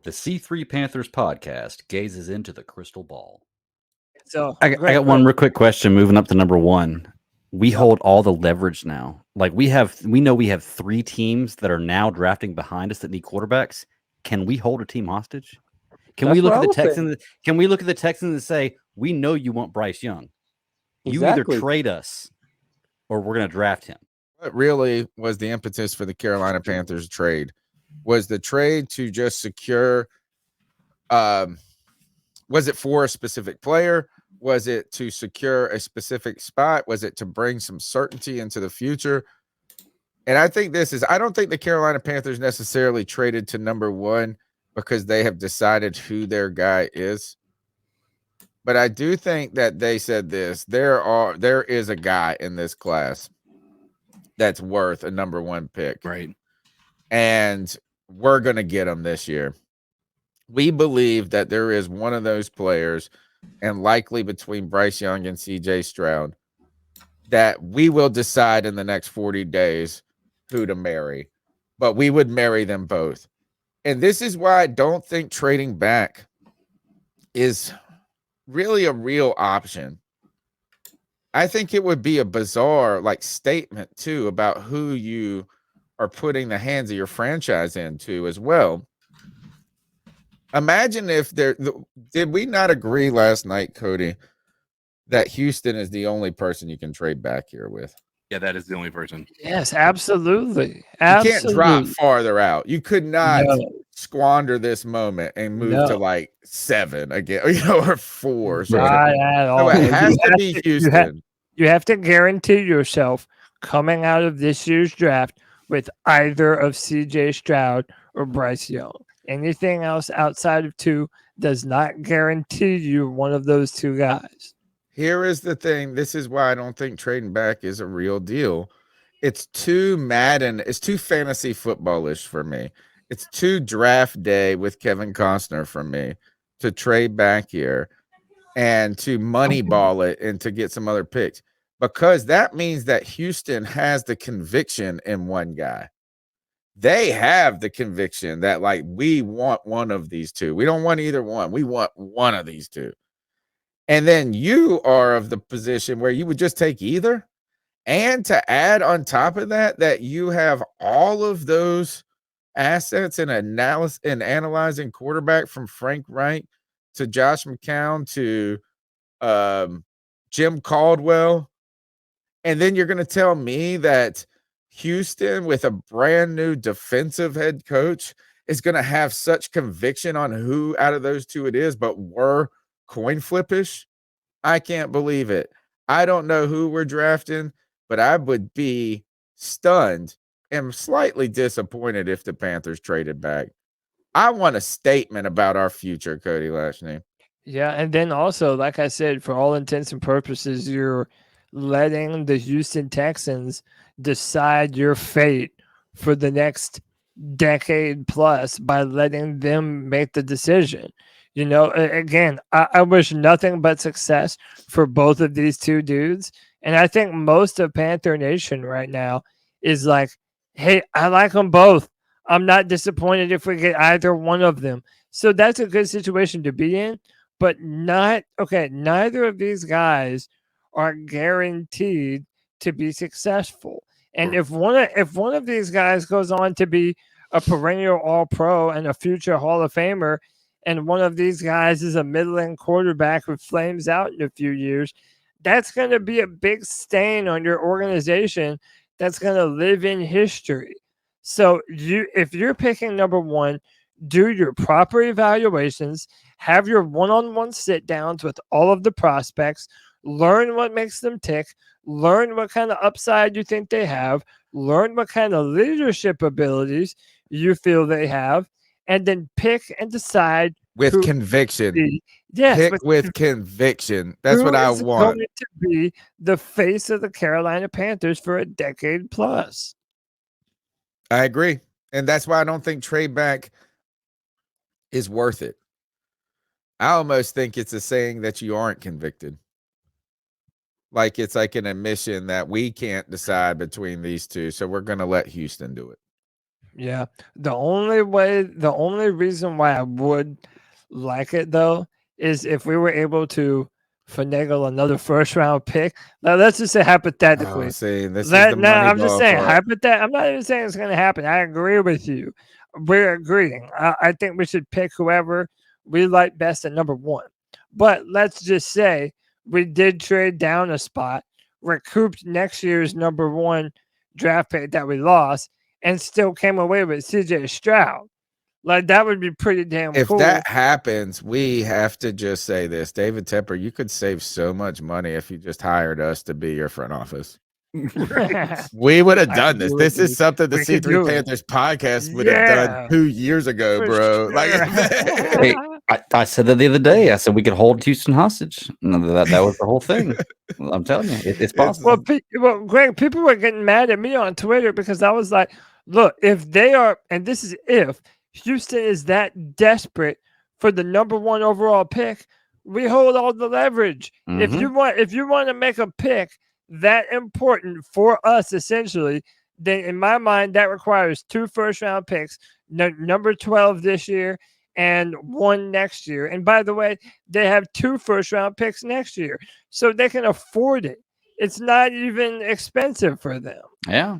The C3 Panthers Podcast gazes into the crystal ball. So I got one real quick question. Moving up to number one, we hold all the leverage now. Like we know we have 3 teams that are now drafting behind us that need quarterbacks. Can we hold a team hostage? Can we look at the Texans? Can we look at the Texans and say, we know you want Bryce Young. You either trade us or we're going to draft him. What really was the impetus for the Carolina Panthers trade? Was the trade to just secure was it for a specific player? Was it to secure a specific spot? Was it to bring some certainty into the future? And I think I don't think the Carolina Panthers necessarily traded to number one because they have decided who their guy is. But I do think that they said this. There is a guy in this class that's worth a number one pick. Right. And we're going to get him this year. We believe that there is one of those players, and likely between Bryce Young and CJ Stroud, that we will decide in the next 40 days who to marry. But we would marry them both. And this is why I don't think trading back is really a real option. I think it would be a bizarre statement too about who you are putting the hands of your franchise into as well. Imagine if did we not agree last night, Cody, that Houston is the only person you can trade back here with? Yeah, that is the only person. Yes, absolutely. You can't drop farther out. You could not squander this moment and move to 7 again, or 4. Not at all. So it has to be Houston. You have to guarantee yourself coming out of this year's draft with either of CJ Stroud or Bryce Young. Anything else outside of 2 does not guarantee you one of those 2 guys. Here is the thing. This is why I don't think trading back is a real deal. It's too Madden. It's too fantasy footballish for me. It's too draft day with Kevin Costner for me to trade back here and to moneyball it and to get some other picks, because that means that Houston has the conviction in one guy. They have the conviction that we want one of these 2. We don't want either one. We want one of these 2. And then you are of the position where you would just take either. And to add on top of that you have all of those assets and analyzing quarterback from Frank Reich to Josh McCown to Jim Caldwell. And then you're going to tell me that Houston, with a brand new defensive head coach, is going to have such conviction on who out of those 2 it is, but we're coin flippish? I can't believe it. I don't know who we're drafting, but I would be stunned and slightly disappointed if the Panthers traded back. I want a statement about our future, Cody Lashney. Yeah, and then also, like I said, for all intents and purposes, you're letting the Houston Texans decide your fate for the next decade plus by letting them make the decision. Again, I wish nothing but success for both of these 2 dudes. And I think most of Panther Nation right now is like, hey, I like them both. I'm not disappointed if we get either one of them. So that's a good situation to be in. But neither of these guys are guaranteed to be successful. And if one of these guys goes on to be a perennial All-Pro and a future Hall of Famer, and one of these guys is a middling quarterback who flames out in a few years, that's going to be a big stain on your organization that's going to live in history. So if you're picking number one, do your proper evaluations, have your one-on-one sit-downs with all of the prospects, learn what makes them tick, learn what kind of upside you think they have, learn what kind of leadership abilities you feel they have, and then pick and decide with conviction. Yes, pick with conviction. That's what I want. Going to be the face of the Carolina Panthers for a decade plus. I agree, and that's why I don't think trade back is worth it. I almost think it's a saying that you aren't convicted. It's like an admission that we can't decide between these 2, so we're going to let Houston do it. Yeah. The only reason why I would like it though is if we were able to finagle another first round pick. Now let's just say hypothetically. Oh, see, this is the Now money I'm just ball saying part. I'm not even saying it's gonna happen. I agree with you. We're agreeing. I think we should pick whoever we like best at number 1. But let's just say we did trade down a spot, recouped next year's number 1 draft pick that we lost, and still came away with CJ Stroud. Like that would be pretty damn If cool. that happens, we have to just say this. David Tepper, you could save so much money if you just hired us to be your front office. We would have done this. This is something the We could C3 do it. Panthers podcast would have done 2 years ago, For bro. Like, sure. Hey, I said that the other day. I said we could hold Houston hostage. That was the whole thing. I'm telling you, it's possible. Well, Greg, people were getting mad at me on Twitter because I was like, look, if they are, and this is if Houston is that desperate for the number 1 overall pick, we hold all the leverage. If you want to make a pick that important for us, essentially, then in my mind that requires 2 first round picks, number 12 this year and 1 next year. And by the way, they have 2 first round picks next year, so they can afford it. It's not even expensive for them. Yeah.